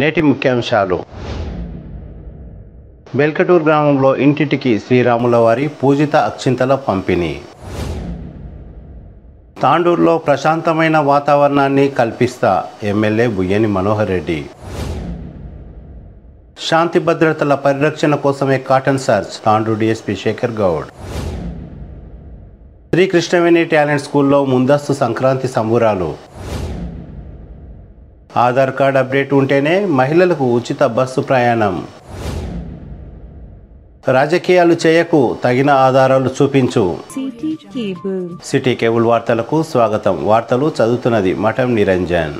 నేటి ముఖ్యాంశాలు. బెల్కటూరు గ్రామంలో ఇంటింటికి శ్రీరాముల వారి పూజిత అక్షింతల పంపిణీ. తాండూరులో ప్రశాంతమైన వాతావరణాన్ని కల్పిస్తా ఎమ్మెల్యే బుయ్యని మనోహర్ రెడ్డి. శాంతి భద్రతల పరిరక్షణ కోసమే cordon search Tandur DSP Shekar Goud. Srikrishnaveni talent స్కూల్లో ముందస్తు సంక్రాంతి సంబురాలు. ఆధార్ కార్డ్ అప్డేట్ ఉంటేనే మహిళలకు ఉచిత బస్సు ప్రయాణం. రాజకీయాలు చేయకు, తగిన ఆధారాలు చూపించు. సిటీ కేబుల్ వార్తలకు స్వాగతం. వార్తలు చదువుతున్నది మఠం నిరంజన్.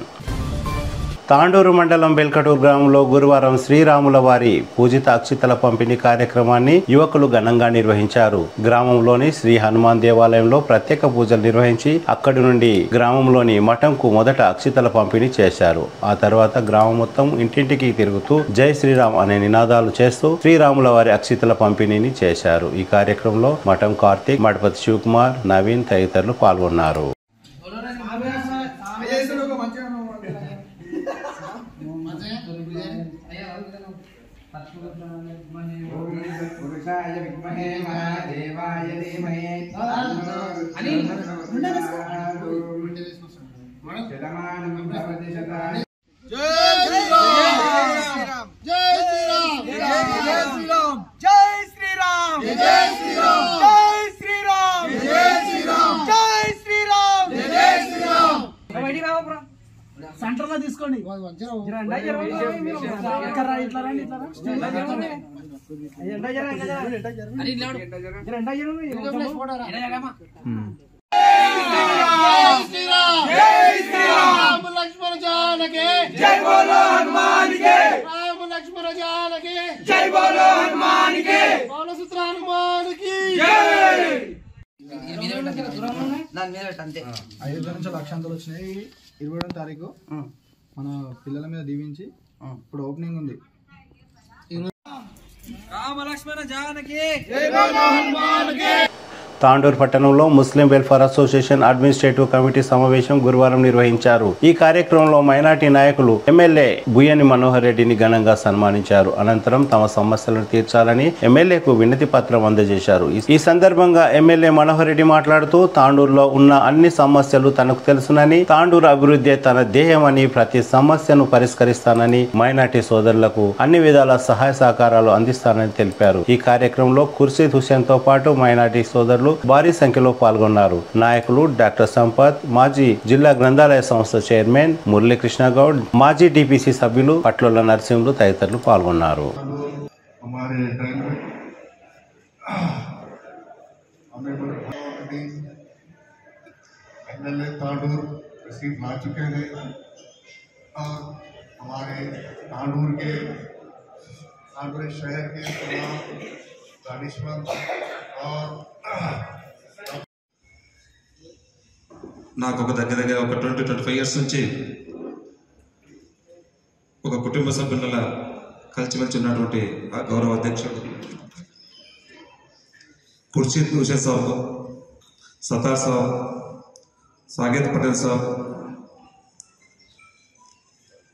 తాండూరు మండలం బెల్కటూరు గ్రామంలో గురువారం శ్రీరాముల వారి పూజిత అక్షింతల పంపిణీ కార్యక్రమాన్ని యువకులు ఘనంగా నిర్వహించారు. గ్రామంలోని శ్రీ హనుమాన్ దేవాలయంలో ప్రత్యేక పూజలు నిర్వహించి అక్కడి నుండి గ్రామంలోని మఠంకు మొదట అక్షింతల పంపిణీ చేశారు. ఆ తర్వాత గ్రామం మొత్తం ఇంటింటికి తిరుగుతూ జై శ్రీరామ్ అనే నినాదాలు చేస్తూ శ్రీరాముల వారి అక్షింతల పంపిణీని చేశారు. ఈ కార్యక్రమంలో మఠం కార్తీక్, మఠపతి శివకుమార్, నవీన్ తదితరులు పాల్గొన్నారు. సెంటర్లో తీసుకోండి. లక్ష్మణ జానకి జై బోలో హనుమాన్ కి, రామ లక్ష్మణ జానకి జై బోలో హనుమాన్ కి, బాలసుత్ర హనుమాన్ కి జై. 5 నుంచి లక్షాంతలు వచ్చినాయి. 20వ తారీఖు మన పిల్లల మీద దీవించి ఇప్పుడు ఓపెనింగ్ ఉంది. రామ లక్ష్మణ జానకి జై బోలో హనుమాన్ కి. తాండూరు పట్టణంలో ముస్లిం వెల్ఫేర్ అసోసియేషన్ అడ్మినిస్ట్రేటివ్ కమిటీ సమావేశం గురువారం నిర్వహించారు. ఈ కార్యక్రమంలో మైనార్టీ నాయకులు ఎమ్మెల్యే బుయ్యని మనోహర్ రెడ్డిని ఘనంగా సన్మానించారు. అనంతరం తమ సమస్యలను తీర్చాలని ఎమ్మెల్యేకు వినతి పత్రం అందజేశారు. ఈ సందర్భంగా ఎమ్మెల్యే మనోహర్ రెడ్డి మాట్లాడుతూ తాండూరులో ఉన్న అన్ని సమస్యలు తనకు తెలుసునని, తాండూరు అభివృద్ధి తన ధ్యేయమని, ప్రతి సమస్యను పరిష్కరిస్తానని, మైనార్టీ సోదరులకు అన్ని విధాల సహాయ సహకారాలు అందిస్తానని తెలిపారు. ఈ కార్యక్రమంలో ఖుర్షీద్ హుస్సేన్ తో పాటు మైనార్టీ సోదరులు భారీ సంఖ్యలో పాల్గొన్నారు. నాయకులు డాక్టర్ సంపత్, మాజీ జిల్లా గ్రంథాలయ సంస్థ చైర్మన్ మురళీకృష్ణ గౌడ్, మాజీ డిపిసి సభ్యులు పట్లోల నరసింహులు తదితరులు పాల్గొన్నారు. నాకు ఒక దగ్గర 20-25 ఇయర్స్ నుంచి ఒక కుటుంబ సభ్యుల కలిసిమెలిసి ఉన్నటువంటి ఆ గౌరవ అధ్యక్షుడు ఖుర్షీద్ హుస్సేన్ సాబ్, సతార్ సాబ్, సాకేత్ పటేల్ సాబ్,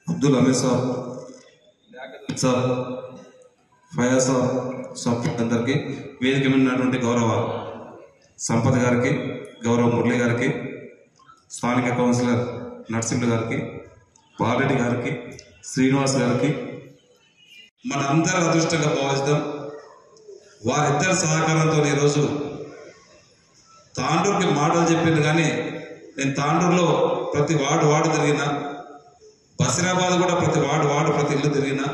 అబ్దుల్ హమీద్ సాబ్, సాబ్, ఫయాజ్ సాబ్ అందరికీ, వేదిక మీద ఉన్నటువంటి గౌరవ సంపత్ గారికి, గౌరవ మురళి గారికి, స్థానిక కౌన్సిలర్ నరసింహులు గారికి, బాలరెడ్డి గారికి, శ్రీనివాస్ గారికి మన అందరి అదృష్టంగా భావిస్తాం. వారిద్దరి సహకారంతో ఈరోజు తాండూరుకి మాటలు చెప్పింది. కానీ నేను తాండూరులో ప్రతి వార్డు తిరిగినా, బసిరాబాద్ కూడా ప్రతి వార్డు ప్రతి ఇల్లు తిరిగినా,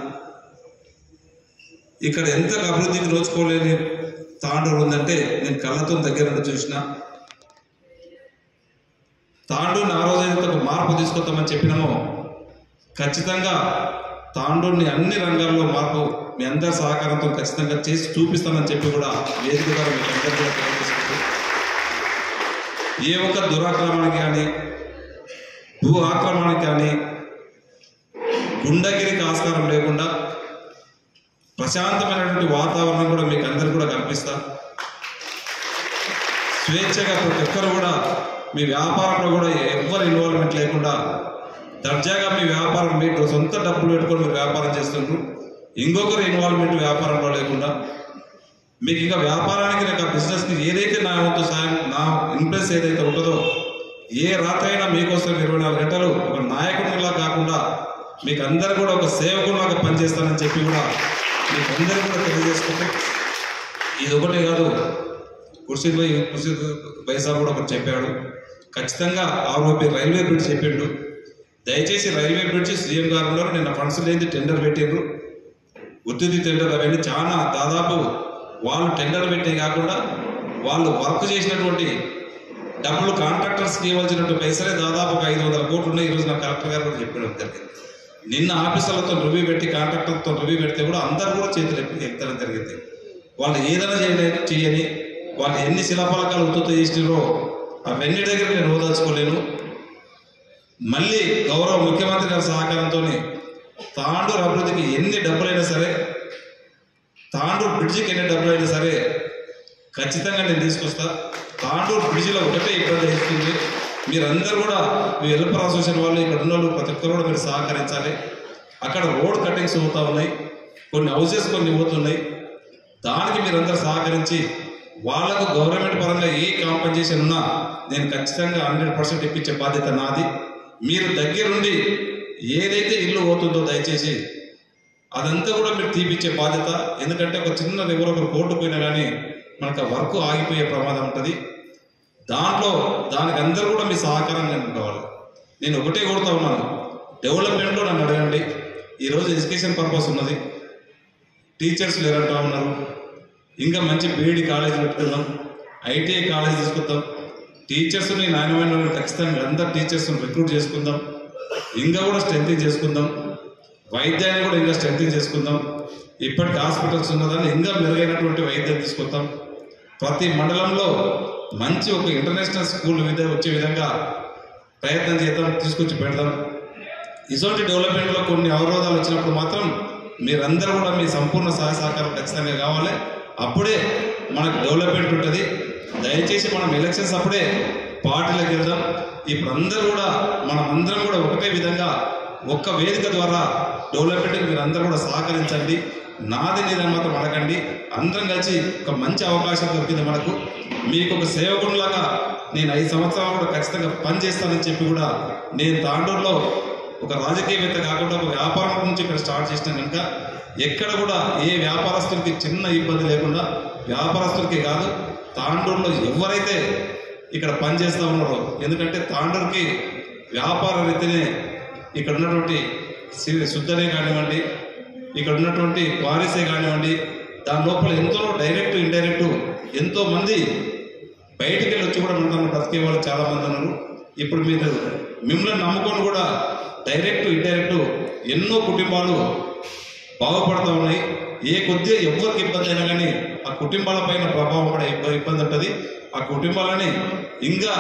ఇక్కడ ఎంత అభివృద్ధికి నోచుకోలేని తాండూరు ఉందంటే నేను కళ్ళతో దగ్గర నుండి చూసిన. తాండూరుని ఆ రోజైతే ఒక మార్పు తీసుకొస్తామని చెప్పినామో ఖచ్చితంగా తాండూరుని అన్ని రంగాల్లో మార్పు మీ అందరి సహకారంతో ఖచ్చితంగా చేసి చూపిస్తామని చెప్పి కూడా వేదిక ద్వారా మీకు అందరూ కూడా తెలియజేసుకుంటూ, ఏ ఒక్క దురాక్రమణకి కానీ, భూ ఆక్రమణకి కానీ, గుండగిరికి ఆస్కారం లేకుండా ప్రశాంతమైనటువంటి వాతావరణం కూడా మీకు అందరు కూడా కల్పిస్తా. స్వేచ్ఛగా ప్రతి ఒక్కరు కూడా మీ వ్యాపారంలో కూడా ఎవరు ఇన్వాల్వ్మెంట్ లేకుండా దర్జాగా మీ వ్యాపారం మీరు సొంత డబ్బులు పెట్టుకొని మీరు వ్యాపారం చేస్తుంటారు. ఇంకొకరు ఇన్వాల్వ్మెంట్ వ్యాపారంలో లేకుండా మీకు ఇంకా వ్యాపారానికి నాకు ఆ బిజినెస్కి ఏదైతే నా వంతు సాయం నా ఇన్ఫ్లుయెన్స్ ఏదైతే ఉంటుందో ఏ రాత్రి అయినా మీకోసం 24 గంటలు ఒక నాయకుడిలా కాకుండా మీకు అందరు కూడా ఒక సేవకులాగా పనిచేస్తానని చెప్పి కూడా మీకు అందరూ కూడా తెలియజేసుకుంటే ఇది ఒకటే కాదు. ఖుర్షీద్ భాయ్ సాబ్ కూడా ఒకటి చెప్పాడు. ఖచ్చితంగా ఆరోపి రైల్వే బ్రిడ్జ్ చెప్పిండు. దయచేసి రైల్వే బ్రిడ్జ్ సీఎం గారు ఉన్నారు, నిన్న ఫండ్స్ లేని టెండర్ పెట్టిండ్రు. ఉత్తిది టెండర్ అవన్నీ చాలా దాదాపు వాళ్ళు టెండర్ పెట్టే కాకుండా వాళ్ళు వర్క్ చేసినటువంటి డబ్బులు కాంట్రాక్టర్స్కి ఇవ్వాల్సినట్టు పైసలే దాదాపు ఒక 500 కోట్లు ఉన్నాయి. ఈరోజు నా కలెక్టర్ గారు కూడా చెప్పడం జరిగింది. నిన్న ఆఫీసర్లతో రివ్యూ పెట్టి కాంట్రాక్టర్తో రివ్యూ పెడితే కూడా అందరూ కూడా చేతులు ఎత్తడం జరిగింది. వాళ్ళు ఏదైనా చేయని వాళ్ళు ఎన్ని శిలాఫలకాలు ఉత్పత్తి చేసినారో అవన్నీ దగ్గర నేను ఓదాల్చుకోలేను. మళ్ళీ గౌరవ ముఖ్యమంత్రి గారి సహకారంతో తాండూరు అభివృద్ధికి ఎన్ని డబ్బులైనా సరే, తాండూరు బ్రిడ్జికి ఎన్ని డబ్బులైనా సరే ఖచ్చితంగా నేను తీసుకొస్తా. తాండూరు బ్రిడ్జిలో ఒకటే ఇబ్బంది అవుతుంది. మీరందరూ కూడా మీ వెల్ఫేర్ అసోసియేషన్ వాళ్ళు ఇక్కడ ఉన్న వాళ్ళు ప్రతి ఒక్కరు కూడా మీరు సహకరించాలి. అక్కడ రోడ్ కటింగ్స్ అవుతూ ఉన్నాయి, కొన్ని హౌసెస్ కొన్ని పోతున్నాయి. దానికి మీరందరూ సహకరించి వాళ్ళకు గవర్నమెంట్ పరంగా ఏ కాంపెన్సేషన్ ఉన్నా నేను ఖచ్చితంగా 100% ఇప్పించే బాధ్యత నాది. మీరు దగ్గరుండి ఏదైతే ఇల్లు పోతుందో దయచేసి అదంతా కూడా మీరు తీపిచ్చే బాధ్యత. ఎందుకంటే ఒక చిన్న ఎవరో ఒకరు కోర్టు పోయినా కానీ మనకు ఆ వర్క్ ఆగిపోయే ప్రమాదం ఉంటుంది. దానికి అందరూ కూడా మీ సహకారం నేను కావాలి. నేను ఒకటే కోరుతా ఉన్నాను, డెవలప్మెంట్లో నన్ను అడగండి. ఈరోజు ఎడ్యుకేషన్ పర్పస్ ఉన్నది, టీచర్స్ లేరంటా ఉన్నారు. ఇంకా మంచి బీఈడి కాలేజ్ పెట్టుకుందాం, ఐటీఐ కాలేజ్ తీసుకుందాం. టీచర్స్ని నాణ్యమైన ఖచ్చితంగా అందరు టీచర్స్ని రిక్రూట్ చేసుకుందాం. ఇంకా కూడా స్ట్రెంథింగ్ చేసుకుందాం. వైద్యాన్ని కూడా ఇంకా స్ట్రెంథింగ్ చేసుకుందాం. ఇప్పటికి హాస్పిటల్స్ ఉన్నదాన్ని ఇంకా మెరుగైనటువంటి వైద్యం తీసుకొద్దాం. ప్రతి మండలంలో మంచి ఒక ఇంటర్నేషనల్ స్కూల్ వచ్చే విధంగా ప్రయత్నం చేద్దాం, తీసుకొచ్చి పెడదాం. ఇటువంటి డెవలప్మెంట్లో కొన్ని అవరోధాలు వచ్చినప్పుడు మాత్రం మీరందరూ కూడా మీ సంపూర్ణ సహాయ సహకారం ఖచ్చితంగా కావాలి. అప్పుడే మనకు డెవలప్మెంట్ ఉంటుంది. దయచేసి మనం ఎలక్షన్స్ అప్పుడే పార్టీలకు వెళ్దాం. ఇప్పుడు అందరూ కూడా మనం అందరం కూడా ఒకటే విధంగా ఒక్క వేదిక ద్వారా డెవలప్మెంట్కి మీరు అందరూ కూడా సహకరించండి. నాది నీదని మాత్రం అడగండి. అందరం కలిసి ఒక మంచి అవకాశం దొరికింది మనకు. మీకు ఒక సేవకునిలాగా నేను 5 సంవత్సరాలు కూడా ఖచ్చితంగా పనిచేస్తానని చెప్పి కూడా నేను తాండూరులో ఒక రాజకీయవేత్త కాకుండా ఒక వ్యాపారం నుంచి ఇక్కడ స్టార్ట్ చేసిన కనుక ఎక్కడ కూడా ఏ వ్యాపారస్తులకి చిన్న ఇబ్బంది లేకుండా, వ్యాపారస్తులకి కాదు తాండూరులో ఎవరైతే ఇక్కడ పనిచేస్తూ ఉన్నారో, ఎందుకంటే తాండూరుకి వ్యాపార రీతినే ఇక్కడ ఉన్నటువంటి శుద్ధనే కానివ్వండి, ఇక్కడ ఉన్నటువంటి క్వారీసే కానివ్వండి, దాని లోపల ఎంతో డైరెక్ట్ ఇండైరెక్ట్ ఎంతో మంది బయటికి వెళ్ళి వచ్చి కూడా మన బ్రతికే వాళ్ళు చాలామంది ఉన్నారు. ఇప్పుడు మీరు మిమ్మల్ని నమ్ముకొని కూడా డైరెక్ట్ ఇండైరెక్ట్ ఎన్నో కుటుంబాలు బాగుపడుతూ ఉన్నాయి. ఏ కొద్దిగా ఎవరికి ఇబ్బంది అయినా కానీ ఆ కుటుంబాల పైన ప్రభావం పడే ఇబ్బంది ఉంటుంది. ఆ కుటుంబాలని ఇంకా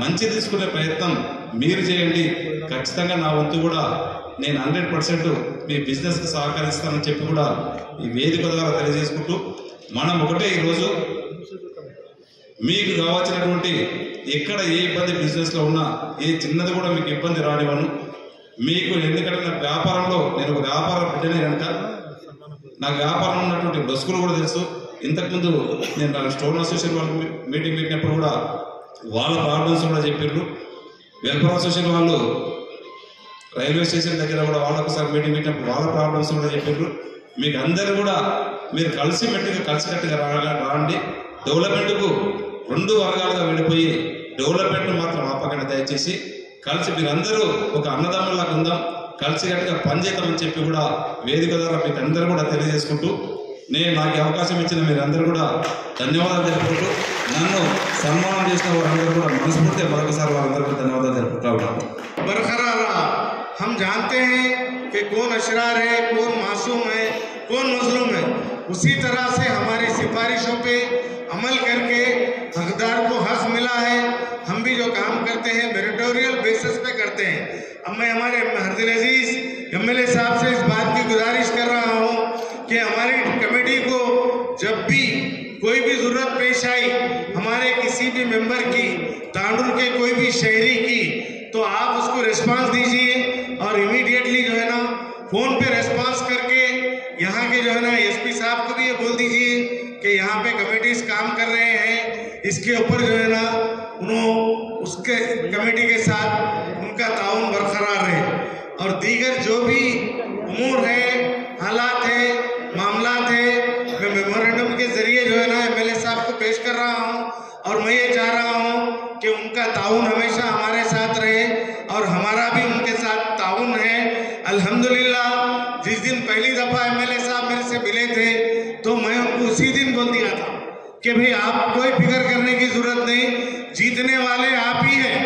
మంచి తీసుకునే ప్రయత్నం మీరు చేయండి. ఖచ్చితంగా నా వంతు కూడా నేను 100% మీ బిజినెస్కి సహకరిస్తానని చెప్పి కూడా ఈ వేదిక ద్వారా తెలియజేసుకుంటూ, మనం ఒకటే ఈరోజు మీకు కావాల్సినటువంటి ఎక్కడ ఏ ఇబ్బంది బిజినెస్లో ఉన్నా ఏ చిన్నది కూడా మీకు ఇబ్బంది రానివ్వను. మీకు ఎందుకంటే నాకు వ్యాపారంలో నేను ఒక వ్యాపారం పెట్టినే కనుక నాకు వ్యాపారం ఉన్నటువంటి డొస్కులు కూడా తెలుసు. ఇంతకుముందు నేను స్టోన్ అసోసియేషన్ వాళ్ళు మీటింగ్ పెట్టినప్పుడు కూడా వాళ్ళ ప్రాబ్లమ్స్ కూడా చెప్పారు. వెల్ఫేర్ అసోసియేషన్ వాళ్ళు రైల్వే స్టేషన్ దగ్గర కూడా వాళ్ళు ఒకసారి మీటింగ్ పెట్టినప్పుడు వాళ్ళ ప్రాబ్లమ్స్ కూడా చెప్పారు. మీకు అందరూ కూడా మీరు కలిసికట్టుగా రాండి. డెవలప్మెంట్కు 2 వర్గాలుగా విడిపోయి డెవలప్మెంట్ మాత్రం ఆపకండి. దయచేసి కలిసి మీరందరూ ఒక అన్నదమ్ములాగా ఉందాం, కలిసికట్టుగా పనిచేద్దామని చెప్పి కూడా వేదిక ద్వారా మీకు అందరూ కూడా తెలియజేసుకుంటూ, నేను నాకు అవకాశం ఇచ్చిన మీరందరూ కూడా ధన్యవాదాలు తెలుపుకుంటూ, నన్ను సన్మానం చేసిన వారందరూ కూడా మనస్ఫూర్తిగా మరొకసారి వారందరూ కూడా ధన్యవాదాలు తెలుపుకుంటా ఉన్నాను. बरकरार हम जानते हैं कि कौन अशरार है, कौन मासूम है, कौन मजलूम है. उसी तरह से हमारी सिफारिशों पे अमल करके हकदार को हक मिला है. हम भी जो काम करते हैं मेरिटोरियल बेसिस पे करते हैं. अब मैं हमारे हरदिल अजीज एमएलए साहब से इस बात की गुजारिश कर रहा हूँ कि हमारी कमेटी को जब भी कोई भी ज़रूरत पेश आई हमारे किसी भी मेंबर की, तांडूर के कोई भी शहरी की, तो आप उसको रिस्पांस दीजिए. फोन पे रेस्पॉन्स करके यहाँ के जो है ना एसपी साहब को भी ये बोल दीजिए कि यहाँ पे कमेटीज काम कर रहे हैं, इसके ऊपर जो है ना उसके कमेटी के साथ उनका ताउन बरकरार रहे और दीगर जो भी उमूर है, हालात है, मामलात है, मैं मेमोरेंडम के जरिए जो है ना एमएलए साहब को पेश कर रहा हूँ और मैं ये चाह रहा हूँ कि उनका ताउन हमेशा हमारे साथ रहे और हमारा भी उनके साथ ताउन है। अल्हम्दुलिल्लाह जिस दिन पहली दफ़ा एमएलए साहब मेरे से मिले थे तो मैं उनको उसी दिन बोल दिया था कि भाई आप कोई फिक्र करने की जरूरत नहीं, जीतने वाले आप ही हैं।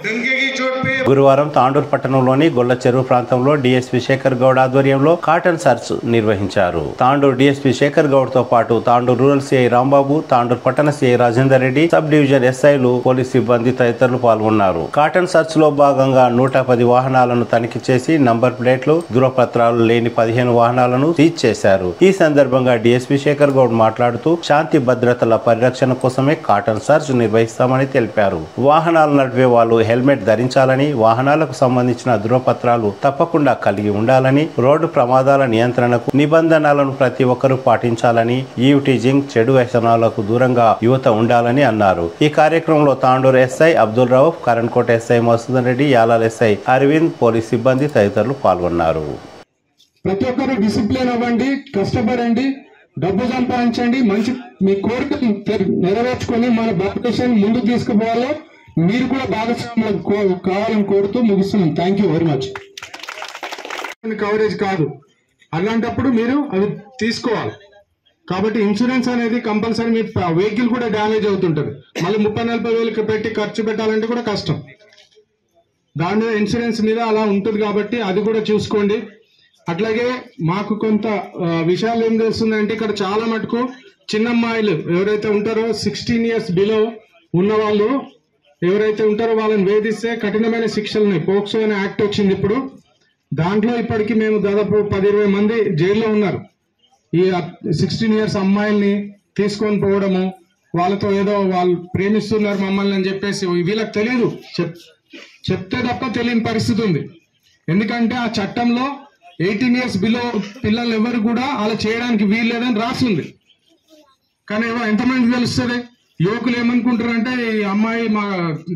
दंगे की चोट पे గురువారం తాండూరు పట్టణంలోని గొల్ల చెరువు ప్రాంతంలో డిఎస్పీ శేఖర్ గౌడ్ ఆధ్వర్యంలో కాటన్ సర్చ్ నిర్వహించారు. తాండూరు డిఎస్పీ శేఖర్ గౌడ్ తో పాటు తాండూరు రూరల్ సిఐ రాంబాబు, తాండూరు పట్టణ CI Rajender Reddy, sub division ఎస్ఐలు, పోలీస్ సిబ్బంది తదితరులు పాల్గొన్నారు. కాటన్ సర్చ్ లో భాగంగా 110 వాహనాలను తనిఖీ చేసి నంబర్ ప్లేట్లు, ధృవపత్రాలు లేని 15 వాహనాలను సీజ్ చేశారు. ఈ సందర్భంగా డిఎస్పీ శేఖర్ గౌడ్ మాట్లాడుతూ శాంతి భద్రతల పరిరక్షణ కోసమే కాటన్ సర్చ్ నిర్వహిస్తామని తెలిపారు. వాహనాలు నడిపే వాళ్ళు హెల్మెట్ ధరించాలని, వాహనాలకు సంబంధించిన ధృవపత్రాలు తప్పకుండా కలిగి ఉండాలని, రోడ్డు ప్రమాదాల నియంత్రణకు నిబంధనలను ప్రతి ఒక్కరూ పాటించాలని, ఈవ్ టీజింగ్, చెడు వ్యసనాలకు దూరంగా యువత ఉండాలని అన్నారు. ఈ కార్యక్రమంలో Tandur SI Abdul Rauf, Karankota SI Masudan Reddy, Yalal SI Aravind, police సిబ్బంది తదితరులు పాల్గొన్నారు. ప్రతి ఒక్కరు డిసిప్లిన్ అవ్వండి, కష్టపడండి, డబ్బు సంపాదించండి, మంచి మీ కోరికలు నెరవేర్చుకొని మన భారతదేశాన్ని ముందుకు తీసుకుపోవాలో మీరు కూడా భాగస్వాములు కావాలని కోరుతూ ముగిస్తున్నాం. Thank you very much. Coverage కాదు, అలాంటప్పుడు మీరు అది తీసుకోవాలి. కాబట్టి ఇన్సూరెన్స్ అనేది కంపల్సరీ. మీ వెహికల్ కూడా డ్యామేజ్ అవుతుంటది, మళ్ళీ 30-40 వేలు పెట్టి ఖర్చు పెట్టాలంటే కూడా కష్టం. దాని మీద ఇన్సూరెన్స్ మీద అలా ఉంటుంది కాబట్టి అది కూడా చూసుకోండి. అట్లాగే మాకు కొంత విషయాలు ఏం తెలుస్తుందంటే ఇక్కడ చాలా మటుకు చిన్న అమ్మాయిలు ఎవరైతే ఉంటారో 16 years బిలో ఉన్న వాళ్ళు ఎవరైతే ఉంటారో వాళ్ళని వేధిస్తే కఠినమైన శిక్షలు ఉన్నాయి. పోక్సో అనే యాక్ట్ వచ్చింది ఇప్పుడు. దాంట్లో ఇప్పటికీ మేము దాదాపు 10-20 మంది జైల్లో ఉన్నారు. ఈ 16 years అమ్మాయిల్ని తీసుకొని పోవడము, వాళ్ళతో ఏదో వాళ్ళు ప్రేమిస్తున్నారు మమ్మల్ని అని చెప్పేసి వీళ్ళకి తెలియదు, చెప్తే తప్ప తెలియని పరిస్థితి ఉంది. ఎందుకంటే ఆ చట్టంలో 18 years బిలో పిల్లలు ఎవరు కూడా అలా చేయడానికి వీల్లేదని రాసింది. కానీ ఎంతమంది తెలుస్తుంది? యువకులు ఏమనుకుంటారంటే ఈ అమ్మాయి మా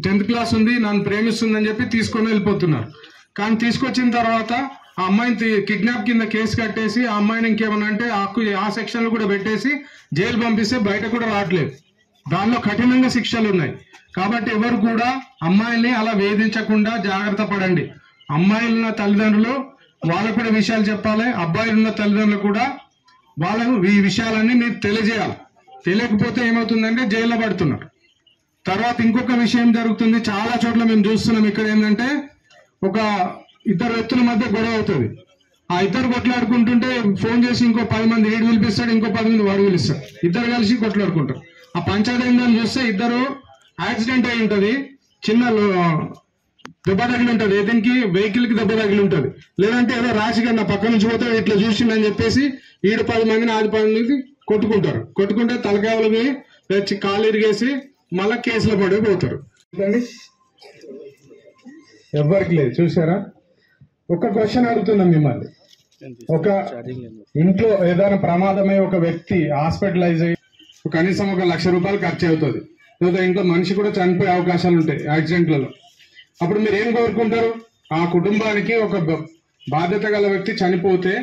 10th class ఉంది, నన్ను ప్రేమిస్తుందని చెప్పి తీసుకొని వెళ్ళిపోతున్నారు. కానీ తీసుకొచ్చిన తర్వాత ఆ అమ్మాయిని కిడ్నాప్ కింద కేసు కట్టేసి ఆ అమ్మాయిని ఇంకేమన్నా అంటే ఆ సెక్షన్లు కూడా పెట్టేసి జైలు పంపిస్తే బయట కూడా రావట్లేదు. దానిలో కఠినంగా శిక్షలు ఉన్నాయి. కాబట్టి ఎవరు కూడా అమ్మాయిల్ని అలా వేధించకుండా జాగ్రత్త పడండి. అమ్మాయిలున్న తల్లిదండ్రులు వాళ్ళకు కూడా విషయాలు చెప్పాలి, అబ్బాయిలున్న తల్లిదండ్రులు కూడా వాళ్ళకు ఈ విషయాలన్నీ మీరు తెలియజేయాలి. తెలియకపోతే ఏమవుతుందంటే జైల్లో పడుతున్నారు. తర్వాత ఇంకొక విషయం జరుగుతుంది, చాలా చోట్ల మేము చూస్తున్నాం. ఇక్కడ ఏంటంటే ఒక ఇద్దరు వ్యక్తుల మధ్య గొడవ అవుతుంది. ఆ ఇద్దరు కొట్లాడుకుంటుంటే ఫోన్ చేసి ఇంకో 10 మంది వీడు పిలిపిస్తాడు, ఇంకో 10 మంది వాడు పిలుస్తాడు, ఇద్దరు కలిసి కొట్లాడుకుంటారు. ఆ పంచాయతీ ఏందని చూస్తే ఇద్దరు యాక్సిడెంట్ అయి ఉంటుంది, చిన్న దెబ్బ తగిలి ఉంటుంది, దీనికి వెహికల్ కి దెబ్బ తగిలి ఉంటుంది. లేదంటే ఏదో రాశిగా నా పక్క నుంచి పోతే ఇట్లా చూసిండని చెప్పేసి ఈడు 10 మందిని 10 మంది కొట్టుకుంటారు. కొట్టుకుంటే తలకాయలు తెచ్చి కాలు ఇరిగేసి మళ్ళా కేసులో పడిపోతారు. ఎవరికి లేదు. చూసారా? ఒక క్వశ్చన్ అడుగుతున్నాం మిమ్మల్ని. ఒక ఇంట్లో ఏదైనా ప్రమాదమై ఒక వ్యక్తి హాస్పిటలైజ్ అయ్యి కనీసం 1 లక్ష రూపాయలు ఖర్చు అవుతుంది, లేదా ఇంట్లో మనిషి కూడా చనిపోయే అవకాశాలు ఉంటాయి యాక్సిడెంట్లలో. అప్పుడు మీరు ఏం కోరుకుంటారు? ఆ కుటుంబానికి ఒక బాధ్యత గల వ్యక్తి చనిపోతే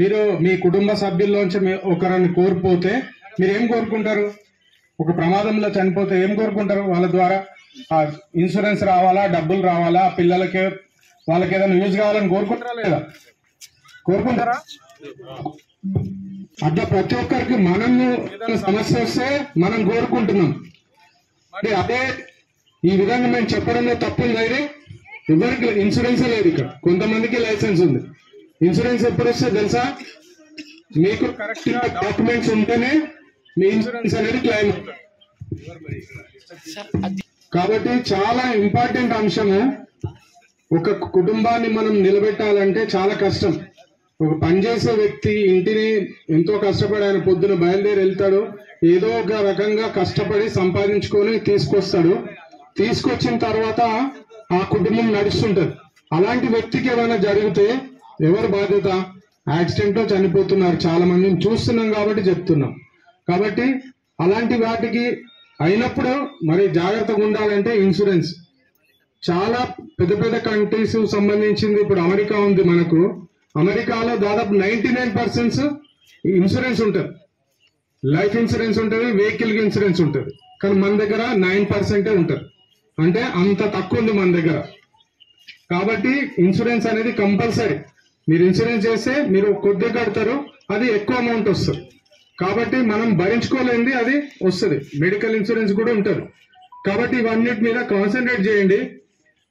మీరు మీ కుటుంబ సభ్యుల్లోంచి ఒకరిని కోల్పోతే మీరు ఏం కోరుకుంటారు? ఒక ప్రమాదంలో చనిపోతే ఏం కోరుకుంటారు? వాళ్ళ ద్వారా ఇన్సూరెన్స్ రావాలా, డబ్బులు రావాలా, పిల్లలకి వాళ్ళకి ఏదైనా యూజ్ కావాలని కోరుకుంటారా లేదా? కోరుకుంటారా? అట్లా ప్రతి ఒక్కరికి మనము ఏదైనా సమస్య వస్తే మనం కోరుకుంటున్నాం. మరి అదే ఈ విధంగా మేము చెప్పడంలో తప్పుంది. అయితే ఎవరికి ఇన్సూరెన్స్ లేదు. ఇక్కడ కొంతమందికి లైసెన్స్ ఉంది. ఇన్సూరెన్స్ ఎప్పుడు వస్తే తెలుసా? మీకు కరెక్ట్ గా డాక్యుమెంట్స్ ఉంటేనే మీ ఇన్సూరెన్స్ అనేది క్లెయిమ్ అవుతుంది. కాబట్టి చాలా ఇంపార్టెంట్ అంశము. ఒక కుటుంబాన్ని మనం నిలబెట్టాలంటే చాలా కష్టం. ఒక పనిచేసే వ్యక్తి ఇంటిని ఎంతో కష్టపడి ఆయన పొద్దున బయలుదేరి వెళ్తాడు, ఏదో ఒక రకంగా కష్టపడి సంపాదించుకొని తీసుకొస్తాడు. తీసుకొచ్చిన తర్వాత ఆ కుటుంబం నడుస్తుంటది. అలాంటి వ్యక్తికి ఏమైనా జరిగితే ఎవరు బాధ్యత? యాక్సిడెంట్ లో చనిపోతున్నారు చాలా మందిని చూస్తున్నాం కాబట్టి చెప్తున్నాం. కాబట్టి అలాంటి వాటికి అయినప్పుడు మరి జాగ్రత్తగా ఉండాలంటే ఇన్సూరెన్స్ చాలా పెద్ద పెద్ద కంట్రీస్ సంబంధించింది. ఇప్పుడు అమెరికా ఉంది, మనకు అమెరికాలో దాదాపు 99% ఇన్సూరెన్స్ ఉంటుంది. లైఫ్ ఇన్సూరెన్స్ ఉంటుంది, వెహికల్ ఇన్సూరెన్స్ ఉంటుంది. కానీ మన దగ్గర 9% ఉంటుంది. అంటే అంత తక్కువ ఉంది మన దగ్గర. కాబట్టి ఇన్సూరెన్స్ అనేది కంపల్సరీ. మీరు ఇన్సూరెన్స్ చేస్తే మీరు కొద్దిగా కడతారు, అది ఎక్కువ అమౌంట్ వస్తుంది. కాబట్టి మనం భరించుకోలేనిది అది వస్తుంది. మెడికల్ ఇన్సూరెన్స్ కూడా ఉంటుంది. కాబట్టి ఇవన్నిటి మీద కాన్సన్ట్రేట్ చేయండి.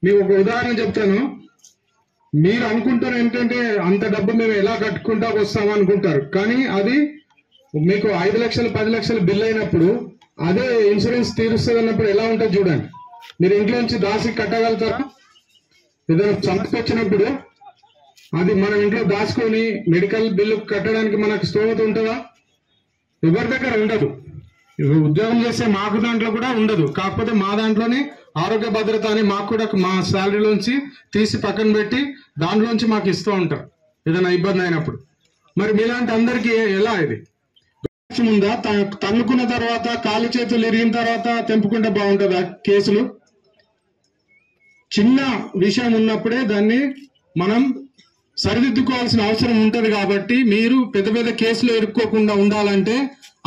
మీకు ఒక ఉదాహరణ చెప్తాను. మీరు అనుకుంటారు ఏంటంటే అంత డబ్బు మేము ఎలా కట్టుకుంటా వస్తాము అనుకుంటారు. కానీ అది మీకు 5 లక్షలు 10 లక్షలు బిల్ అయినప్పుడు అదే ఇన్సూరెన్స్ తీరుస్తుంది అన్నప్పుడు ఎలా ఉంటుంది చూడండి. మీరు ఇంట్లో నుంచి దాసి కట్టగలుగుతారా? ఏదైనా సమస్య వచ్చినప్పుడు అది మనం ఇంట్లో దాచుకొని మెడికల్ బిల్లు కట్టడానికి మనకు స్తోమత ఉంటుందా? ఎవరి దగ్గర ఉండదు. ఉద్యోగం చేసే మాకు దాంట్లో కూడా ఉండదు. కాకపోతే మా దాంట్లోనే ఆరోగ్య భద్రత అని మాకు కూడా మా శాలరీలోంచి తీసి పక్కన పెట్టి దాంట్లోంచి మాకు ఇస్తూ ఉంటారు ఏదైనా ఇబ్బంది అయినప్పుడు. మరి మీలాంటి అందరికీ ఎలా ఇది ఉందా? తన్నుకున్న తర్వాత కాలు చేతులు ఇరిగిన తర్వాత తెంపుకుంటే బాగుంటుందా కేసులు? చిన్న విషయం ఉన్నప్పుడే దాన్ని మనం సరిదిద్దుకోవాల్సిన అవసరం ఉంటది. కాబట్టి మీరు పెద్ద పెద్ద కేసులు ఇరుక్కోకుండా ఉండాలంటే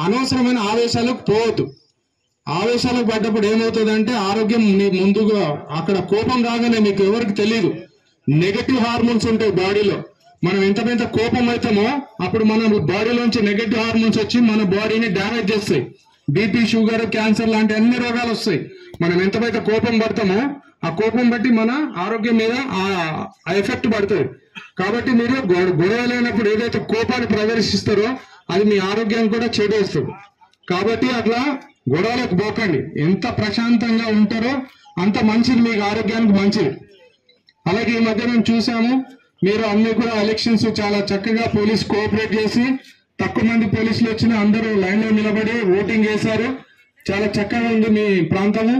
అనవసరమైన ఆవేశాలకు పోవద్దు. ఆవేశాలకు పడ్డప్పుడు ఏమవుతుందంటే ఆరోగ్యం మీ ముందుగా అక్కడ కోపం రాగానే మీకు ఎవరికి తెలియదు, నెగటివ్ హార్మోన్స్ ఉంటాయి బాడీలో. మనం ఎంత కోపం అవుతామో అప్పుడు మన బాడీలోంచి నెగటివ్ హార్మోన్స్ వచ్చి మన బాడీని డ్యామేజ్ చేస్తాయి. బీపీ, షుగర్, క్యాన్సర్ లాంటి అన్ని రోగాలు వస్తాయి. మనం ఎంత కోపం పడతామో ఆ కోపం బట్టి మన ఆరోగ్యం మీద ఆ ఎఫెక్ట్ పడుతుంది. కాబట్టి మీరు గొడవ లేనప్పుడు ఏదైతే కోపాన్ని ప్రదర్శిస్తారో అది మీ ఆరోగ్యాన్ని కూడా చెడేస్తుంది. కాబట్టి అట్లా గొడవలకు పోకండి. ఎంత ప్రశాంతంగా ఉంటారో అంత మంచిది, మీకు ఆరోగ్యానికి మంచిది. అలాగే ఈ మధ్య మేము చూసాము, మీరు అన్ని కూడా ఎలక్షన్స్ చాలా చక్కగా పోలీస్ కోఆపరేట్ చేసి తక్కువ మంది పోలీసులు వచ్చినా అందరూ లైన్ లో నిలబడి ఓటింగ్ చేశారు. చాలా చక్కగా ఉంది మీ ప్రాంతము.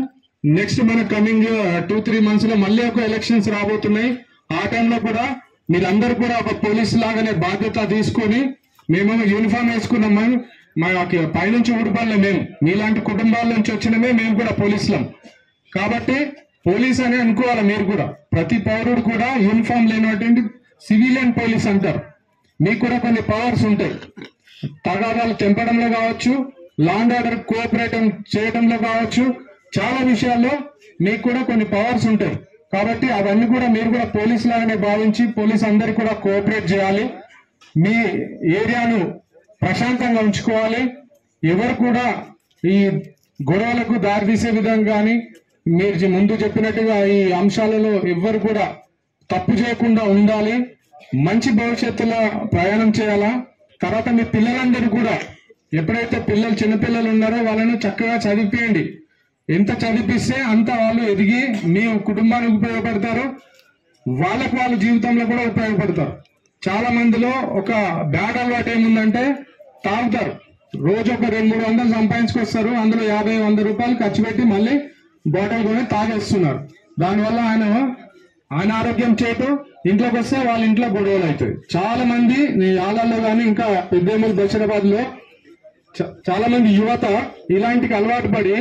నెక్స్ట్ మన కమింగ్ 2-3 months లో మళ్ళీ ఒక ఎలక్షన్స్ రాబోతున్నాయి. ఆ టైంలో కూడా మీరందరూ కూడా ఒక పోలీసు లాగానే బాధ్యత తీసుకొని, మేము యూనిఫామ్ వేసుకున్నాము, మా పైనుంచి ఊడిపడలే, మేము మీలాంటి కుటుంబాల నుంచి వచ్చినమే, మేము కూడా పోలీసులం. కాబట్టి పోలీస్ అని అనుకోవాలి మీరు కూడా. ప్రతి పౌరుడు కూడా యూనిఫామ్ లేనటువంటి సివిలియన్ పోలీస్ అంటారు. మీకు కూడా కొన్ని పవర్స్ ఉంటాయి. తగాదాలు తెంపడంలో కావచ్చు, లా అండ్ ఆర్డర్ కోఆపరేట్ చేయడంలో కావచ్చు, చాలా విషయాల్లో మీకు కూడా కొన్ని పవర్స్ ఉంటాయి. కాబట్టి అవన్నీ కూడా మీరు కూడా పోలీస్ లాగానే భావించి పోలీస్ అందరికీ కూడా కోఆపరేట్ చేయాలి. మీ ఏరియాను ప్రశాంతంగా ఉంచుకోవాలి. ఎవరు కూడా ఈ గొడవలకు దారితీసే విధంగా కానీ మీరు ముందు చెప్పినట్టుగా ఈ అంశాలలో ఎవ్వరు కూడా తప్పు చేయకుండా ఉండాలి. మంచి భవిష్యత్తులో ప్రయాణం చేయాలా. తర్వాత మీ పిల్లలందరూ కూడా ఎప్పుడైతే చిన్నపిల్లలు ఉన్నారో వాళ్ళను చక్కగా చదివించండి. ఎంత చదివిస్తే అంత వాళ్ళు ఎదిగి మీ కుటుంబానికి ఉపయోగపడతారు, వాళ్ళకు వాళ్ళ జీవితంలో కూడా ఉపయోగపడతారు. చాలా మందిలో ఒక బ్యాడ్ అలవాటు ఏముందంటే తాగుతారు. రోజు ఒక 200-300 సంపాదించుకొస్తారు. అందులో 50-100 రూపాయలు ఖర్చు పెట్టి మళ్ళీ బాటిల్ కొని తాగేస్తున్నారు. దానివల్ల ఆయన ఆరోగ్యం చేటు, ఇంట్లోకి వస్తే వాళ్ళ ఇంట్లో గొడవలు అవుతాయి. చాలా మంది ఆళ్ళల్లో కానీ ఇంకా పెద్దేములు బషీరాబాద్ లో చాలా మంది యువత ఇలాంటికి అలవాటు పడి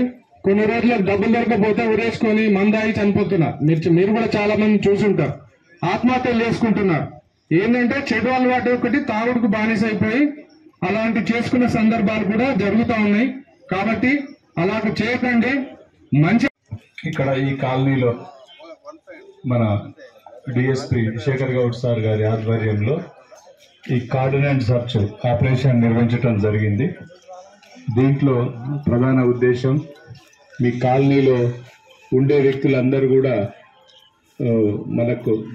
కొన్ని రోజులకు డబ్బులు దొరకపోతే ఉరేసుకొని మందాయి చనిపోతున్నారు. మీరు కూడా చాలా మంది చూసుంటారు. ఆత్మహత్యలు చేసుకుంటున్నారు. ఏంటంటే చెడు అలవాటు ఒకటి తాగుడుకు బానిస అయిపోయి అలాంటి చేసుకున్న సందర్భాలు కూడా జరుగుతూ ఉన్నాయి. కాబట్టి అలాంటి చేయకండి. మంచి ఇక్కడ ఈ కాలనీలో మన డిఎస్పీ శేఖర్ గౌడ్ సార్ గారి ఆధ్వర్యంలో ఈ కార్డినెంట్ సర్చ్ ఆపరేషన్ నిర్వహించడం జరిగింది. దీంట్లో ప్రధాన ఉద్దేశం మీ కాలనీలో ఉండే వ్యక్తులందరూ కూడా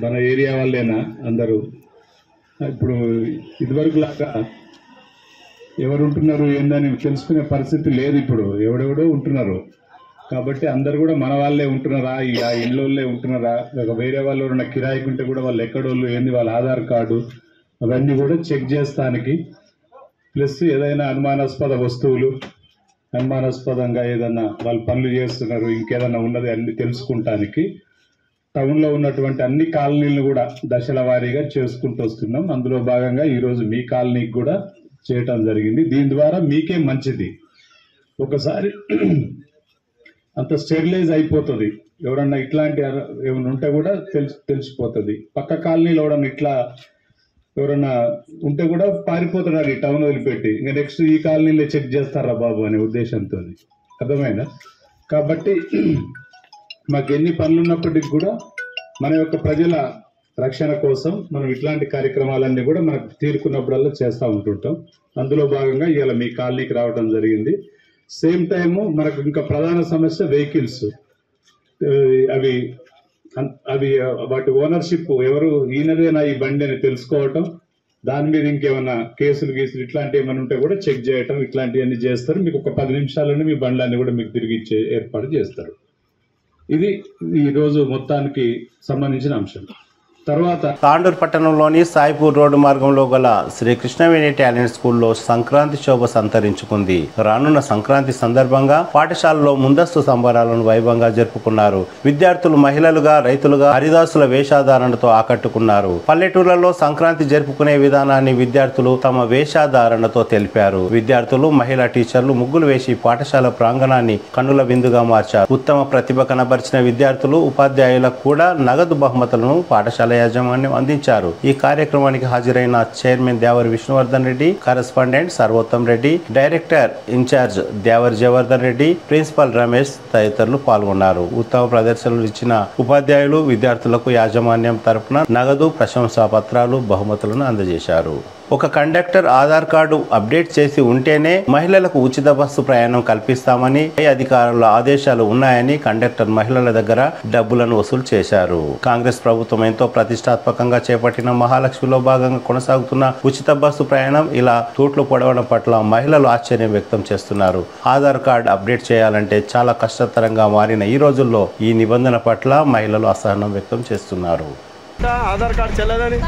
మన ఏరియా వాళ్ళేనా అందరూ? ఇప్పుడు ఇదివరకు లాగా ఎవరు ఉంటున్నారు ఏందని తెలుసుకునే పరిస్థితి లేదు. ఇప్పుడు ఎవడెవడో ఉంటున్నారు. కాబట్టి అందరు కూడా మన వాళ్ళే ఉంటున్నారా, ఆ ఇళ్ళోళ్ళే ఉంటున్నారా, వేరే వాళ్ళు ఉన్న కిరాయికుంటే కూడా వాళ్ళు ఎక్కడోళ్ళు ఏంది, వాళ్ళ ఆధార్ కార్డు అవన్నీ కూడా చెక్ చేస్తానికి, ప్లస్ ఏదైనా అనుమానాస్పద వస్తువులు, అనుమానాస్పదంగా ఏదన్నా వాళ్ళు పనులు చేస్తున్నారు, ఇంకేదన్నా ఉన్నది అన్ని తెలుసుకుంటానికి టౌన్లో ఉన్నటువంటి అన్ని కాలనీలను కూడా దశల వారీగా చేసుకుంటూ వస్తున్నాం. అందులో భాగంగా ఈరోజు మీ కాలనీకి కూడా చేయటం జరిగింది. దీని ద్వారా మీకే మంచిది. ఒకసారి అంత స్టెరిలైజ్ అయిపోతుంది. ఎవరన్నా ఇట్లాంటి ఏమైనా ఉంటే కూడా తెలిసిపోతుంది. పక్క కాలనీలో ఎవరన్నా ఇట్లా ఎవరన్నా ఉంటే కూడా పారిపోతున్నారు ఈ టౌన్ వదిలిపెట్టి. ఇంకా నెక్స్ట్ ఈ కాలనీలో చెక్ చేస్తారా బాబు అనే ఉద్దేశంతో. అర్థమైనా? కాబట్టి మాకు ఎన్ని పనులు ఉన్నప్పటికీ కూడా మన యొక్క ప్రజల రక్షణ కోసం మనం ఇట్లాంటి కార్యక్రమాలన్నీ కూడా మనకు తీరుకున్నప్పుడల్లా చేస్తూ ఉంటుంటాం. అందులో భాగంగా ఇవాళ మీ కాలనీకి రావడం జరిగింది. సేమ్ టైము మనకు ఇంకా ప్రధాన సమస్య వెహికల్స్. అవి వాటి ఓనర్షిప్ ఎవరు ఈయనదేనా ఈ బండి అని తెలుసుకోవటం, దాని మీద ఇంకేమైనా కేసులు ఇట్లాంటివి ఏమైనా ఉంటే కూడా చెక్ చేయటం, ఇట్లాంటివన్నీ చేస్తారు. మీకు ఒక 10 నిమిషాల్లోనే మీ బండ్లన్నీ కూడా మీకు తిరిగి ఇచ్చే ఏర్పాటు చేస్తారు. ఇది ఈరోజు మొత్తానికి సంబంధించిన అంశం. తర్వాత తాండూరు పట్టణంలోని సాయిపూర్ రోడ్డు మార్గంలో గల శ్రీ కృష్ణవేణి టాలెంట్ స్కూల్లో సంక్రాంతి శోభ సంతరించుకుంది. రానున్న సంక్రాంతి సందర్భంగా పాఠశాలలో ముందస్తు సంబరాలను వైభవంగా జరుపుకున్నారు. విద్యార్థులు మహిళలుగా, రైతులుగా హరిదాసుల వేషధారణతో ఆకట్టుకున్నారు. పల్లెటూర్లలో సంక్రాంతి జరుపుకునే విధానాన్ని విద్యార్థులు తమ వేషధారణతో తెలిపారు. విద్యార్థులు, మహిళా టీచర్లు ముగ్గులు వేసి పాఠశాల ప్రాంగణాన్ని కన్నుల విందుగా మార్చారు. ఉత్తమ ప్రతిభ కనబరిచిన విద్యార్థులు, ఉపాధ్యాయులకు కూడా నగదు బహుమతులను పాఠశాల యాజమాన్యం అందించారు. ఈ కార్యక్రమానికి హాజరైన chairman Devari Vishnuvardhan Reddy, correspondent Sarvottam Reddy, director incharge Devari Jayavardhan Reddy, principal Ramesh తదితరులు పాల్గొన్నారు. ఉత్తమ ప్రదర్శనలు ఇచ్చిన ఉపాధ్యాయులు, విద్యార్థులకు యాజమాన్యం తరపున నగదు, ప్రశంసా పత్రాలు, బహుమతులను అందజేశారు. ఒక కండక్టర్ ఆధార్ కార్డు అప్డేట్ చేసి ఉంటేనే మహిళలకు ఉచిత బస్సు ప్రయాణం కల్పిస్తామని అధికారుల ఆదేశాలు ఉన్నాయని కండక్టర్ మహిళల దగ్గర డబ్బులను వసూలు చేశారు. కాంగ్రెస్ ప్రభుత్వం ఎంతో ప్రతిష్టాత్మకంగా చేపట్టిన మహాలక్ష్మిలో భాగంగా కొనసాగుతున్న ఉచిత బస్సు ప్రయాణం ఇలా తూట్లు పొడవడం పట్ల మహిళలు ఆశ్చర్యం వ్యక్తం చేస్తున్నారు. ఆధార్ కార్డు అప్డేట్ చేయాలంటే చాలా కష్టతరంగా మారిన ఈ రోజుల్లో ఈ నిబంధన పట్ల మహిళలు అసహనం వ్యక్తం చేస్తున్నారు. ఆధార్ కార్డు చెల్లదని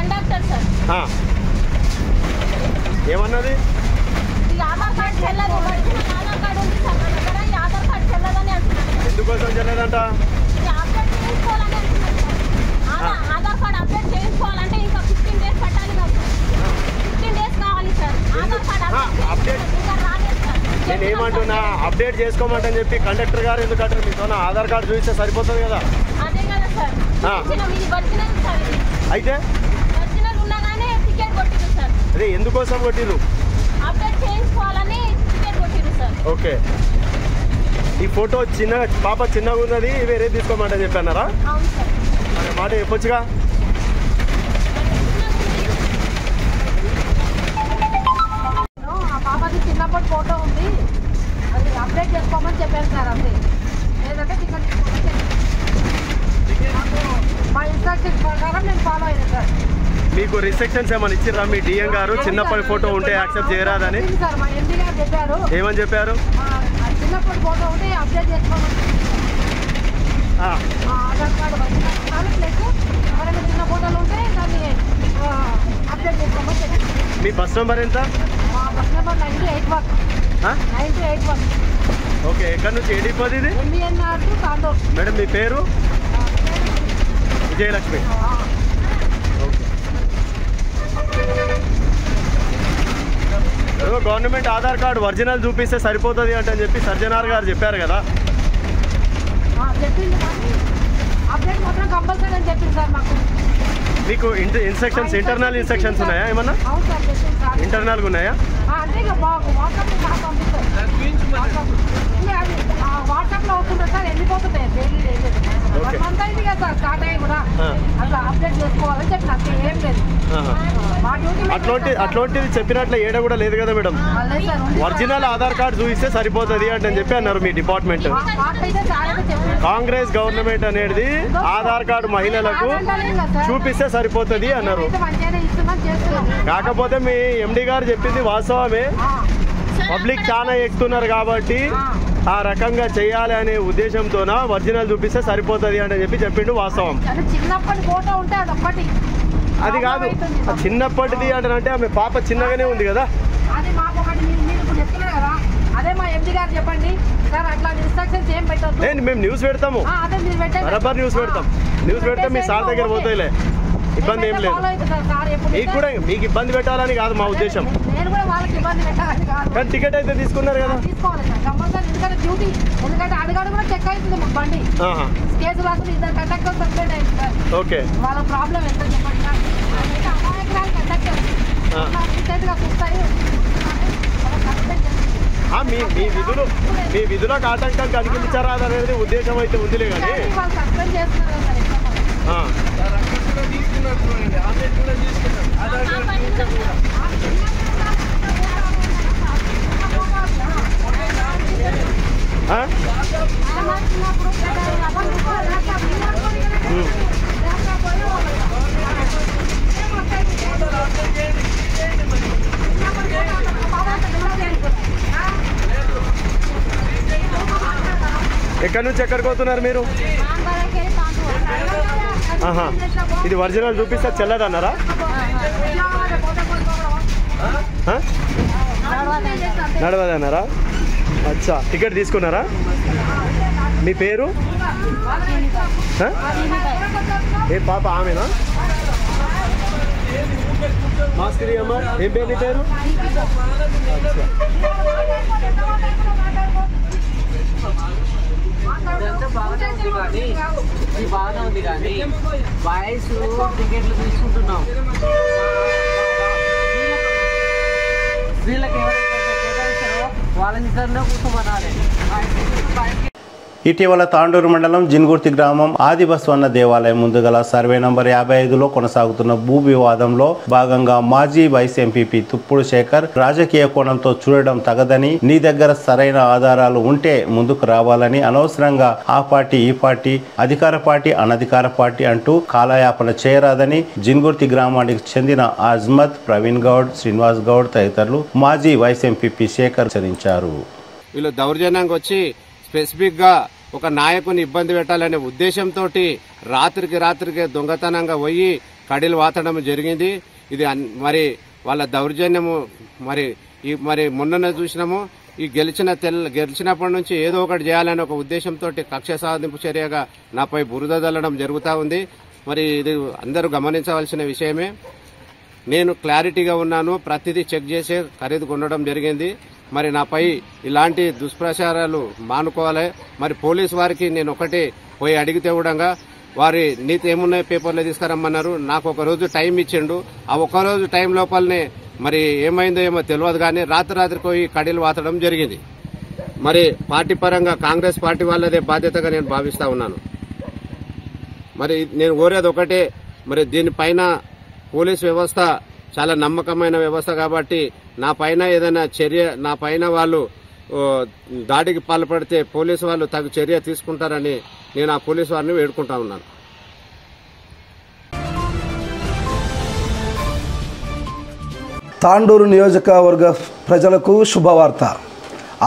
ఏమన్నది? ఎందుకోసం చెల్లదంట? ఆధార్ కార్డ్ అప్డేట్ చేసుకోవాలంటే ఇంకా 15 డేస్ పట్టాలి. 15 డేస్ కావాలి సార్. ఆధార్ కార్డ్ అప్డేట్ ఇంకా రాలేదు సార్. నేను ఏమంటున్నా, అప్డేట్ చేసుకోమంటని చెప్పి కండక్టర్ గారు ఎందుకు అంటారు? మీతో ఆధార్ కార్డు చూపిస్తే సరిపోతుంది కదా. అదే కదా సార్. అయితే అదే ఎందుకోసం కొట్టిరు? ఓకే. ఈ ఫోటో పాప చిన్నగా ఉన్నది, వేరే తీసుకోమంటే చెప్పన్నారా? అనే మాట చెప్పొచ్చుగా. పాపది చిన్నప్పటి ఫోటో ఉంది, అది అప్డేట్ చేసుకోమని చెప్పాను సార్. అంతే, లేదంటే టికెట్ తీసుకోమని మా ఇన్స్ట్రక్షన్స్ ప్రకారం నేను ఫాలో అయినా సార్. మీకు రిస్ట్రిక్షన్స్ ఏమైనా ఇచ్చిర్రా మీ డిఎం గారు? చిన్నప్పటి ఫోటో ఉంటే యాక్సెప్ట్ చేయరాదని ఏమని చెప్పారు? చిన్నప్పటి ఫోటో ఉంటే అప్డేట్ చేసుకోమని, ఆధార్ కార్డు ప్లస్ ఎవరైనా చిన్న ఫోటోలు ఉంటే దాన్ని అప్డేట్ చేసుకోమని చెప్పారు. మీ బస్ నెంబర్ ఎంత? Bus number 98 okay. ఎక్కడి నుంచి ఏ డిపో ఇది? మేడం మీ పేరు? Vijayalakshmi. Government Aadhaar card original చూపిస్తే సరిపోతుంది అంటే అని చెప్పి సర్జనార్ గారు చెప్పారు కదా. మీకు ఇన్స్ట్రక్షన్స్, ఇంటర్నల్ ఇన్స్ట్రక్షన్స్ ఉన్నాయా ఏమన్నా? ఇంటర్నల్గా ఉన్నాయా? వాట్సాప్లో అవుతుందా సార్? వెళ్ళిపోతుంటాయి స్టార్ట్ అయ్యి కూడా అట్లా అప్డేట్ చేసుకోవాలని చెప్పి ఏం లేదు. అట్లాంటిది చెప్పినట్లు ఏడ కూడా లేదు కదా మేడం. ఒరిజినల్ ఆధార్ కార్డు చూపిస్తే సరిపోతుంది అంటే చెప్పి అన్నారు మీ డిపార్ట్మెంట్. కాంగ్రెస్ గవర్నమెంట్ అనేది ఆధార్ కార్డు మహిళలకు చూపిస్తే సరిపోతుంది అన్నారు. కాకపోతే మీ ఎండి గారు చెప్పింది వాస్తవమే. పబ్లిక్ చాలా ఎక్కుతున్నారు కాబట్టి ఆ రకంగా చేయాలి అనే ఉద్దేశంతోన ఒరిజినల్ చూపిస్తే సరిపోతుంది అని చెప్పి చెప్పిండు. వాస్తవం. అది కాదు, చిన్నప్పటిది అంటే ఆమె పాప చిన్నగానే ఉంది కదా. అదే మా ఎండి గారు చెప్పండి సార్ అట్లా ఇన్స్ట్రక్షన్స్ ఏం పెట్టొద్దు. మేము న్యూస్ పెడతాము, అదే మీరు పెట్టండి, బరాబర్ న్యూస్ పెడతాం. న్యూస్ పెడితే మీ సార్ దగ్గర పోతాయిలే, ఇబ్బంది ఏం లేదు. మీకు కూడా మీకు ఇబ్బంది పెట్టాలని కాదు మా ఉద్దేశం. నేను కూడా వాళ్ళకి ఇబ్బంది పెట్టాలని కాదు. కానీ టికెట్ అయితే తీసుకున్నారు కదా, తీసుకోవాలి సార్ కంపల్సరీ. ఎందుకంటే డ్యూటీ, ఎందుకంటే అడుగడు కూడా చెక్ అవుతుంది మాకు బండి. కేసు రాసులు ఇద్దరు కండక్టర్ సస్పెండ్ అయింది సార్. ఓకే, వాళ్ళ ప్రాబ్లం ఎంత చెప్పండి సార్. అమాయకురాలు కండక్టర్ రీసెంట్గా చూస్తాయి. మీ విధులకు ఆటంకం కలిగించారా అనేది ఉద్దేశం అయితే ఉందిలే కానీ వాళ్ళు సస్పెండ్ చేస్తున్నారు సార్. ఎక్కడి నుంచి ఎక్కడికి పోతున్నారు మీరు? ఇది ఒరిజినల్ చూపిస్తే చెల్లదన్నారా? నడవదన్నారా? అచ్చా, టికెట్ తీసుకున్నారా? మీ పేరు? ఏ పాప ఆమెనా? మాస్క్ అమ్మా, ఏం పేరు నీ పేరు? బాగా ఉంది కానీ బాయ్స్ టికెట్లు తీసుకుంటున్నాం. స్త్రీలకు ఎవరైతే కేటాయిస్తారో వాళ్ళని ఇద్దరిలో కూర్చోమనాలి. ఇటీవల తాండూరు మండలం జిన్గుర్తి గ్రామం ఆదిబస్వన్న దేవాలయం ముందు గల సర్వే నంబర్ 55లో కొనసాగుతున్న భూ వివాదంలో భాగంగా మాజీ వైస్ ఎంపీపీ తుప్పుడు శేఖర్ రాజకీయ కోణంతో చూడడం తగదని, నీ దగ్గర సరైన ఆధారాలు ఉంటే ముందుకు రావాలని, అనవసరంగా ఆ పార్టీ ఈ పార్టీ, అధికార పార్టీ అనధికార పార్టీ అంటూ కాలయాపన చేయరాదని జిన్గుర్తి గ్రామానికి చెందిన అజ్మత్, ప్రవీణ్ గౌడ్, శ్రీనివాస్ గౌడ్ తదితరులు మాజీ వైస్ ఎంపీపీ శేఖర్ హెచ్చరించారు. వీళ్ళు దౌర్జన్యంగా వచ్చి స్పెసిఫిక్గా ఒక నాయకుని ఇబ్బంది పెట్టాలనే ఉద్దేశంతో రాత్రికి దొంగతనంగా పోయి కడీలు వాతడం జరిగింది. ఇది మరి వాళ్ళ దౌర్జన్యము మరి మొన్ననే చూసినాము. ఈ గెలిచినప్పటి నుంచి ఏదో ఒకటి చేయాలనే ఒక ఉద్దేశంతో కక్ష సాధింపు చర్యగా నాపై బురద జల్లడం జరుగుతూ ఉంది. మరి ఇది అందరూ గమనించవలసిన విషయమే. నేను క్లారిటీగా ఉన్నాను, ప్రతిదీ చెక్ చేసే ఖరీదు కొనడం జరిగింది. మరి నాపై ఇలాంటి దుష్ప్రచారాలు మానుకోవాలి. మరి పోలీసు వారికి నేను ఒకటి పోయి అడిగితే కూడా వారి నీతి ఏమున్నాయి పేపర్లో తీసుకురమ్మన్నారు. నాకు ఒక రోజు టైం ఇచ్చిండు. ఆ ఒక్కరోజు టైం లోపలనే మరి ఏమైందో ఏమో తెలియదు కానీ రాత్రికి పోయి కడీలు వాతడం జరిగింది. మరి పార్టీ పరంగా కాంగ్రెస్ పార్టీ వాళ్ళదే బాధ్యతగా నేను భావిస్తా ఉన్నాను. మరి నేను కోరేది ఒకటే, మరి దీనిపైన పోలీస్ వ్యవస్థ చాలా నమ్మకమైన వ్యవస్థ కాబట్టి నా పైన ఏదైనా చర్య, నా పైన వాళ్ళు దాడికి పాల్పడితే పోలీసు వాళ్ళు తగు చర్య తీసుకుంటారని నేను ఆ పోలీసు వారిని వేడుకుంటా ఉన్నాను. తాండూరు నియోజకవర్గ ప్రజలకు శుభవార్త.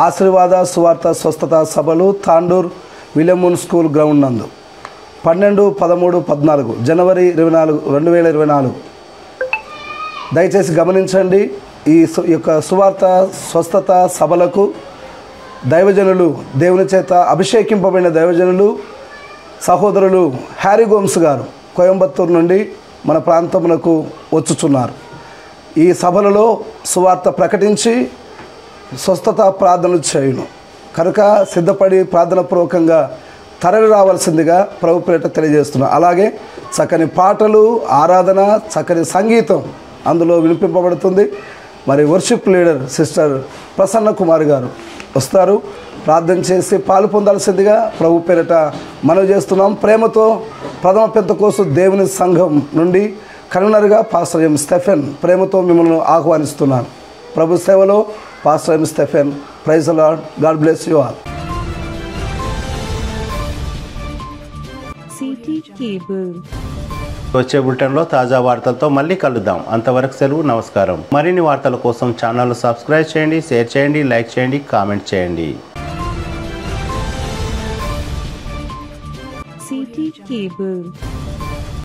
ఆశీర్వాద సువార్త స్వస్థత సభలు తాండూరు విలియమన్ స్కూల్ గ్రౌండ్ నందు 12, 13, 14 జనవరి 2024 దయచేసి గమనించండి. ఈ యొక్క సువార్త స్వస్థత సభలకు దైవజనులు, దేవుని చేత అభిషేకింపబడిన దైవజనులు సహోదరులు హ్యారీ గోమ్స్ గారు కోయంబత్తూరు నుండి మన ప్రాంతమునకు వచ్చుచున్నారు. ఈ సభలలో సువార్త ప్రకటించి స్వస్థత ప్రార్థనలు చేయును కనుక సిద్ధపడి ప్రార్థనాపూర్వకంగా తరలి రావాల్సిందిగా ప్రభు పేరిట తెలియజేస్తున్నాను. అలాగే చక్కని పాటలు, ఆరాధన, చక్కని సంగీతం అందులో వినిపింపబడుతుంది. మరి worship leader sister Prasanna Kumar గారు వస్తారు. ప్రార్థన చేసి పాలు పొందాల్సిందిగా ప్రభు పేరిట మనవి చేస్తున్నాం. ప్రేమతో ప్రథమ పెంతెకోస్తు దేవుని సంఘం నుండి కన్వీనర్గా పాస్టర్ ఎం స్టెఫెన్ ప్రేమతో మిమ్మల్ని ఆహ్వానిస్తున్నాను. ప్రభు సేవలో pastor M Stephen. Praise the lord. God bless you all. వచ్చే బులెటిన్లో తాజా వార్తలతో మళ్ళీ కలుద్దాం. అంతవరకు సెలవు, నమస్కారం. మరిన్ని వార్తల కోసం ఛానల్ సబ్స్క్రైబ్ చేయండి, షేర్ చేయండి, లైక్ చేయండి, కామెంట్ చేయండి. City cable.